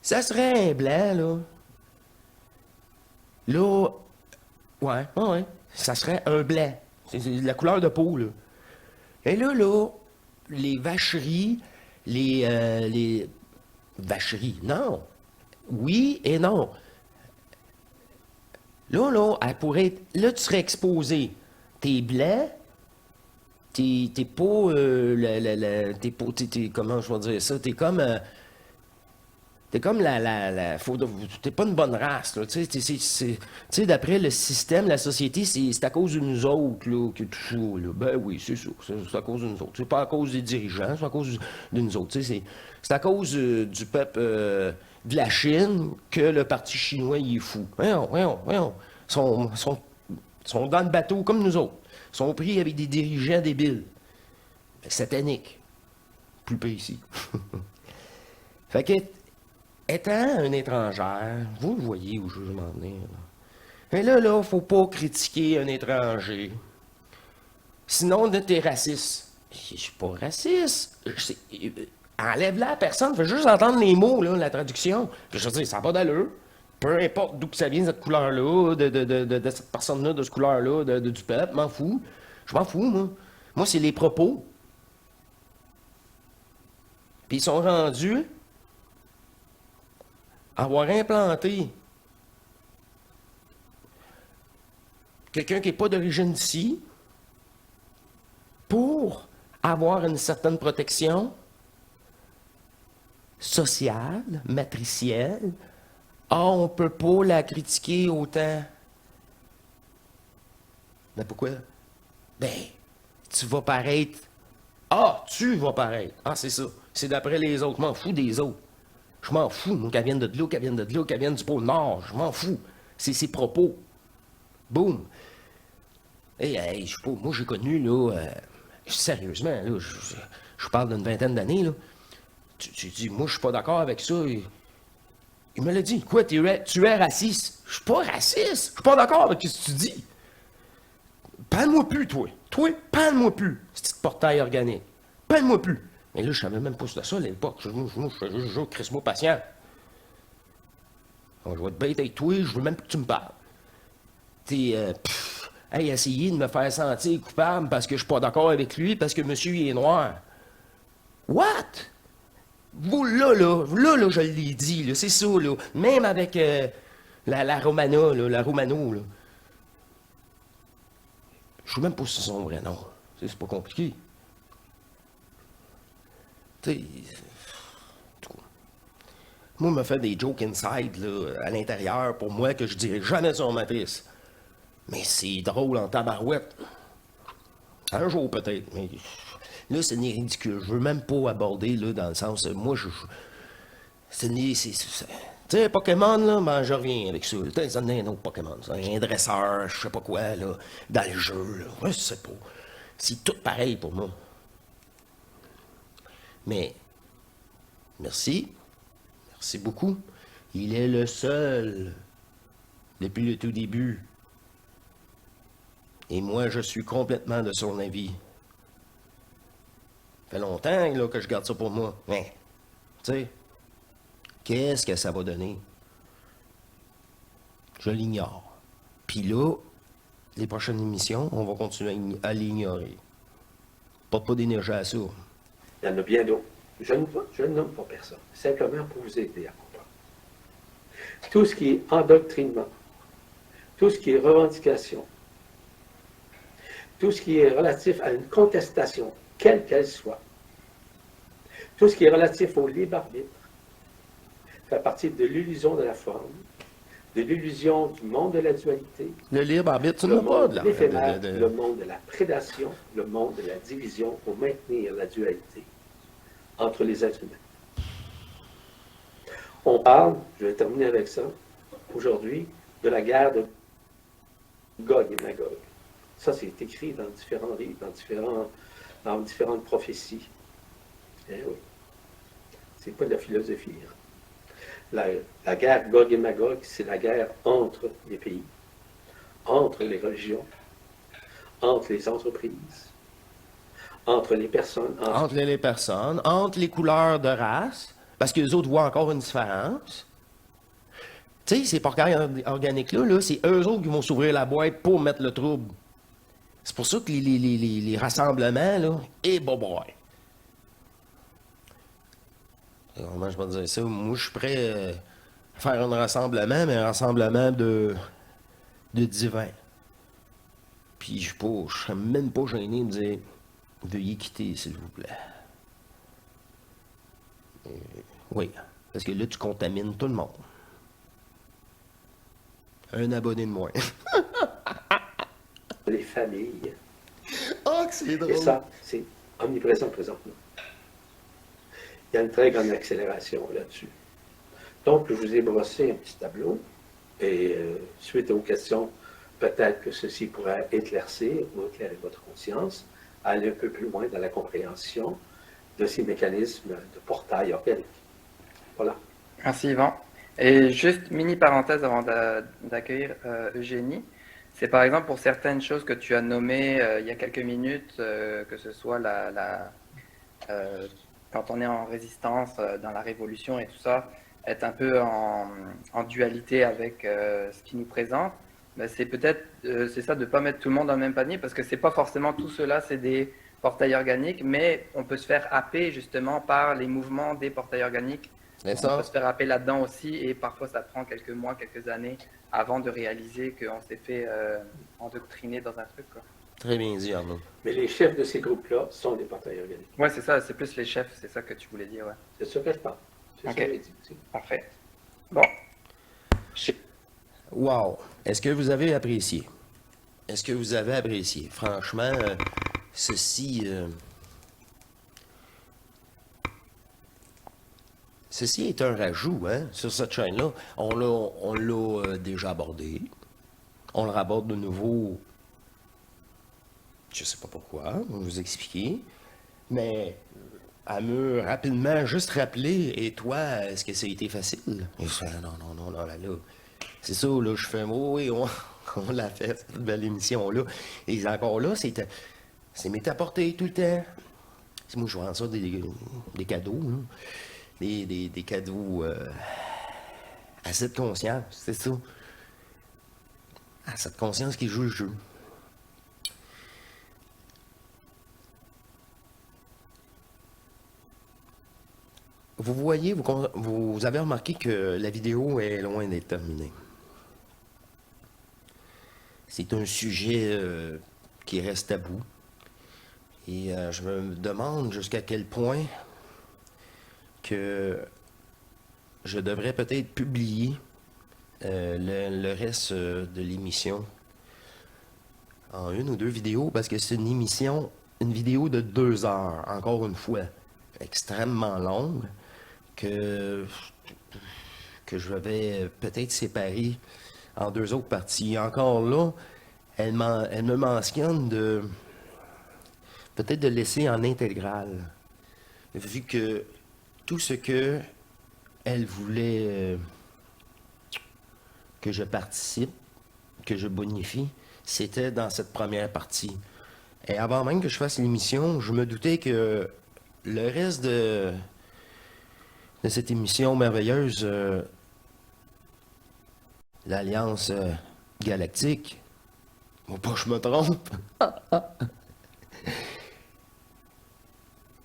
Ça serait un blanc, là. Là, ouais. Ça serait un blanc. C'est la couleur de peau, là. Et là, les vacheries, les vacheries, non. Oui et non. Là, elle pourrait être... Là, tu serais exposé. T'es blanc, t'es pas... t'es pas... comment je vais dire ça? T'es comme t'es pas une bonne race, là. Tu sais, d'après le système, la société, c'est à cause de nous autres, là, que tout ça, là. Ben oui, c'est ça. C'est à cause de nous autres. C'est pas à cause des dirigeants, c'est à cause de nous autres. Tu sais, c'est à cause du peuple de la Chine que le Parti chinois, il est fou. Voyons. Sont dans le bateau comme nous autres. Ils sont pris avec des dirigeants débiles. Sataniques. Plus précis. Fait que, étant une étrangère, vous le voyez où je veux m'en venir. Mais là, faut pas critiquer un étranger. Sinon, t'es raciste. Je suis pas raciste. Enlève-la à personne, fais juste entendre les mots, là, la traduction. Je veux dire, ça n'a pas d'allure. Peu importe d'où que ça vient, cette couleur-là, de cette personne-là, de cette couleur-là, du peuple, m'en fous. Je m'en fous, moi. Moi, c'est les propos. Puis ils sont rendus à avoir implanté quelqu'un qui n'est pas d'origine d'ici pour avoir une certaine protection sociale, matricielle. Ah, on ne peut pas la critiquer autant. Mais pourquoi? Ben, tu vas paraître. Ah, tu vas paraître. Ah, c'est ça. C'est d'après les autres. Je m'en fous des autres. Je m'en fous. Moi, qu'elle vienne de là, qu'elle vienne de là, qu'elle vienne du pôle Nord. Je m'en fous. C'est ses propos. Boum. Hey, je sais pas. Moi, j'ai connu, là. Sérieusement, là. Je parle d'une vingtaine d'années, là. Tu dis, moi, je suis pas d'accord avec ça. Il me l'a dit. Quoi, tu es raciste? Je suis pas raciste. Je suis pas d'accord avec ce que tu dis. Parle-moi plus, toi. Toi, parle-moi plus. Cette portail organique. Parle-moi plus. Mais là, je savais même pas de ça à l'époque. Je fais juste crisse-moi patient. Alors, je vais te bête avec toi, je veux même plus que tu me parles. Hey, essayer de me faire sentir coupable parce que je suis pas d'accord avec lui, parce que monsieur, il est noir. What? Vous, là, je l'ai dit, là, c'est ça, là. Même avec la Romana, là, la Romano, là. Je sais même pas si c'est son vrai nom. C'est pas compliqué. Tu sais, moi, je me fais des jokes inside, là, à l'intérieur, pour moi, que je dirais jamais sur ma fils. Mais c'est drôle en tabarouette. Un jour, peut-être, mais là, c'est ridicule. Je veux même pas aborder, là, dans le sens, moi, Tu sais, Pokémon, là, ben, je reviens avec ça. Tu sais, ça en est un autre Pokémon. Ça. Un dresseur, je sais pas quoi, là, dans le jeu, là. Ouais, je sais pas. C'est tout pareil pour moi. Mais, merci. Merci beaucoup. Il est le seul, depuis le tout début. Et moi, je suis complètement de son avis. Ça fait longtemps là, que je garde ça pour moi. Mais, tu sais, qu'est-ce que ça va donner? Je l'ignore. Puis là, les prochaines émissions, on va continuer à l'ignorer. Pas d'énergie à ça. Il y en a bien d'autres. Je ne nomme pas personne, simplement pour vous aider à comprendre. Tout ce qui est endoctrinement, tout ce qui est revendication, tout ce qui est relatif à une contestation, quelle qu'elle soit, tout ce qui est relatif au libre arbitre, fait partie de l'illusion de la forme, de l'illusion du monde de la dualité, Le libre arbitre, tu le n'as pas monde de de la... l'éphémère, le monde de la prédation, le monde de la division pour maintenir la dualité entre les êtres humains. On parle, je vais terminer avec ça, aujourd'hui, de la guerre de Gog et Magog. Ça, c'est écrit dans différents livres, dans différentes prophéties. Eh oui. C'est pas de la philosophie. Hein. La guerre Gog et Magog, c'est la guerre entre les pays, entre les religions, entre les entreprises, entre les personnes. Entre les personnes, entre les couleurs de race, parce que les autres voient encore une différence. Tu sais, ces porcaires organiques-là, là, c'est eux autres qui vont s'ouvrir la boîte pour mettre le trouble. C'est pour ça que les rassemblements, là, et boboy. Comment je peux dire ça? Moi, je suis prêt à faire un rassemblement, mais un rassemblement de divin. Puis je suis même pas gêné de dire veuillez quitter, s'il vous plaît. Oui, parce que là, tu contamines tout le monde. Un abonné de moins. Les familles. Ah, que c'est drôle. Et ça, c'est omniprésent présentement. Il y a une très grande accélération là-dessus. Donc, je vous ai brossé un petit tableau et suite aux questions, peut-être que ceci pourrait éclaircir ou éclairer votre conscience, aller un peu plus loin dans la compréhension de ces mécanismes de portail organique. Voilà. Merci Yvan. Et juste mini parenthèse avant d'accueillir Eugénie. C'est par exemple pour certaines choses que tu as nommées il y a quelques minutes, que ce soit quand on est en résistance dans la révolution et tout ça, être un peu en dualité avec ce qui nous présente. Ben c'est peut-être c'est ça de ne pas mettre tout le monde dans le même panier parce que c'est pas forcément tout cela, c'est des portails organiques, mais on peut se faire happer justement par les mouvements des portails organiques. C'est On ça. peut se faire happer là-dedans aussi et parfois ça prend quelques mois, quelques années avant de réaliser qu'on s'est fait endoctriner dans un truc, quoi. Très bien dit, Arnaud. Mais les chefs de ces groupes-là sont des portails organiques. Ouais, c'est ça, c'est plus les chefs, c'est ça que tu voulais dire, ouais. C'est ça que je parle. C'est Ok. ça que j'ai dit aussi. Parfait. Bon. Wow! Est-ce que vous avez apprécié? Est-ce que vous avez apprécié? Franchement, ceci est un rajout, hein, sur cette chaîne-là. On l'a déjà abordé. On le raborde de nouveau. Je sais pas pourquoi, on va vous expliquer. Mais à me rapidement juste rappeler, et toi, est-ce que ça a été facile? Et je fais, non, là. C'est ça, là, je fais, oh, oui, on l'a fait, cette belle émission-là. Et encore là, c'est m'est apporté tout le temps. Moi, je vends ça des cadeaux, hein. Des cadeaux à cette conscience, c'est ça. À cette conscience qui joue le jeu. Vous voyez, vous avez remarqué que la vidéo est loin d'être terminée. C'est un sujet qui reste tabou. Et je me demande jusqu'à quel point que je devrais peut-être publier le reste de l'émission en une ou deux vidéos, parce que c'est une vidéo de 2 heures, encore une fois, extrêmement longue, que que je vais peut-être séparer en 2 autres parties. Encore là, elle me mentionne de peut-être de laisser en intégrale, vu que tout ce que elle voulait que je participe, que je bonifie, c'était dans cette première partie. Et avant même que je fasse l'émission, je me doutais que le reste de cette émission merveilleuse, l'Alliance Galactique, faut pas que je me trompe,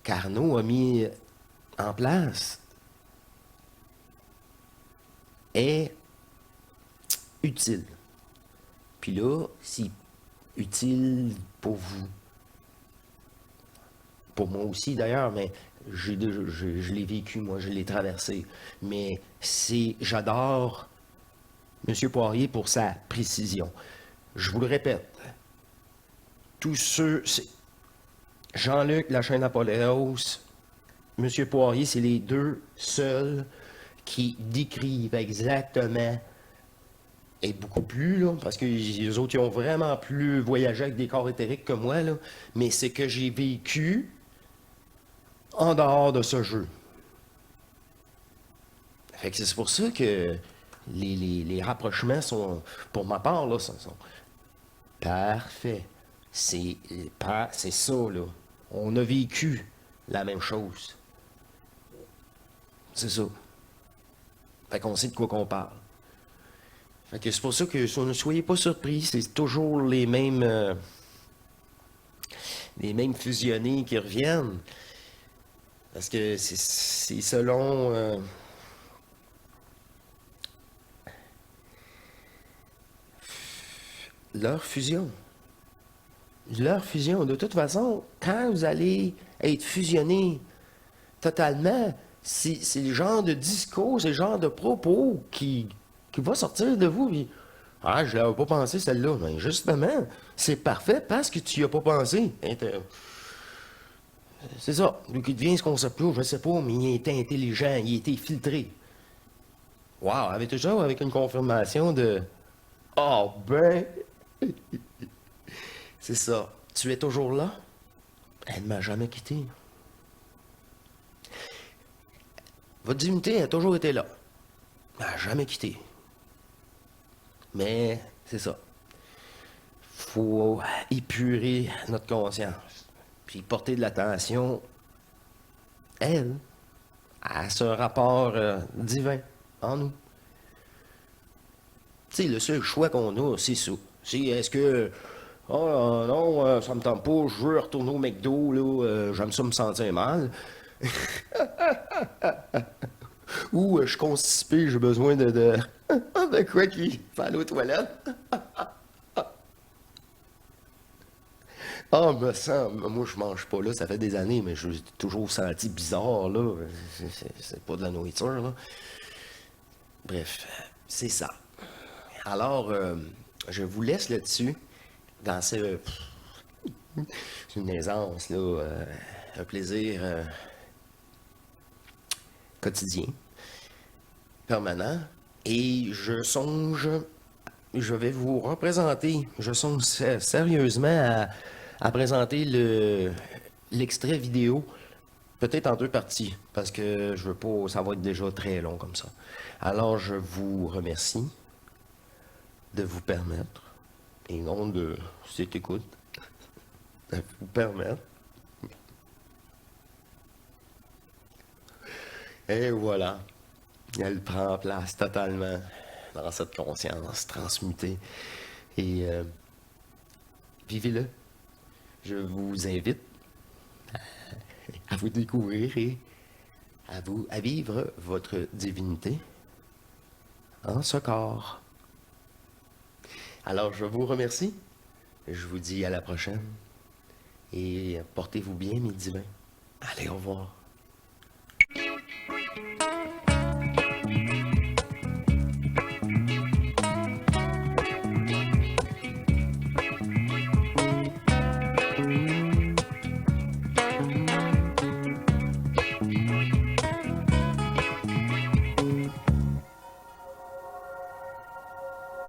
Carnot a mis en place est utile. Puis là, c'est utile pour vous. Pour moi aussi d'ailleurs, mais je l'ai vécu, moi, je l'ai traversé. Mais j'adore M. Poirier pour sa précision. Je vous le répète, tous ceux, Jean-Luc Lachaine Apoléos, M. Poirier, c'est les deux seuls qui décrivent exactement, et beaucoup plus, là, parce que les autres, ils ont vraiment plus voyagé avec des corps éthériques que moi, là, mais c'est que j'ai vécu en dehors de ce jeu. Fait que c'est pour ça que les rapprochements sont, pour ma part, là, sont parfaits. C'est ça, là. On a vécu la même chose. C'est ça. Fait qu'on sait de quoi qu'on parle. Fait que c'est pour ça que ne soyez pas surpris, c'est toujours les mêmes fusionnés qui reviennent. Parce que c'est selon leur fusion. Leur fusion. De toute façon, quand vous allez être fusionné totalement, c'est le genre de discours, c'est le genre de propos qui va sortir de vous. Puis, ah, je l'avais pas pensé celle-là. Mais justement, c'est parfait parce que tu y as pas pensé. C'est ça. Lui qui devient ce concept-là, je sais pas, mais il était intelligent, il était filtré. Wow, avec toujours avec une confirmation de oh ben, c'est ça. Tu es toujours là? Elle ne m'a jamais quitté. Votre divinité a toujours été là. Elle n'a jamais quitté. Mais c'est ça. Faut épurer notre conscience. Puis porter de l'attention, elle, à ce rapport divin en nous. Tu sais, le seul choix qu'on a, c'est ça. C'est est-ce que oh non, ça me tente pas, je veux retourner au McDo, là, j'aime ça me sentir mal. Ou je suis constipé, j'ai besoin de quoi qui va aller aux toilettes. Ah, me semble, moi je mange pas là, ça fait des années, mais je l'ai toujours senti bizarre là. C'est pas de la nourriture là. Bref, c'est ça. Alors, je vous laisse là-dessus, dans c'est une aisance là, un plaisir quotidien, permanent, et je vais vous représenter, je songe sérieusement à présenter l'extrait vidéo, peut-être en 2 parties, parce que je veux pas, ça va être déjà très long comme ça. Alors, je vous remercie de vous permettre, et non de cette écoute, de vous permettre. Et voilà, elle prend place totalement dans cette conscience transmutée. Et vivez-le. Je vous invite à vous découvrir et à vivre votre divinité en ce corps. Alors, je vous remercie. Je vous dis à la prochaine. Et portez-vous bien, mes divins. Allez, au revoir.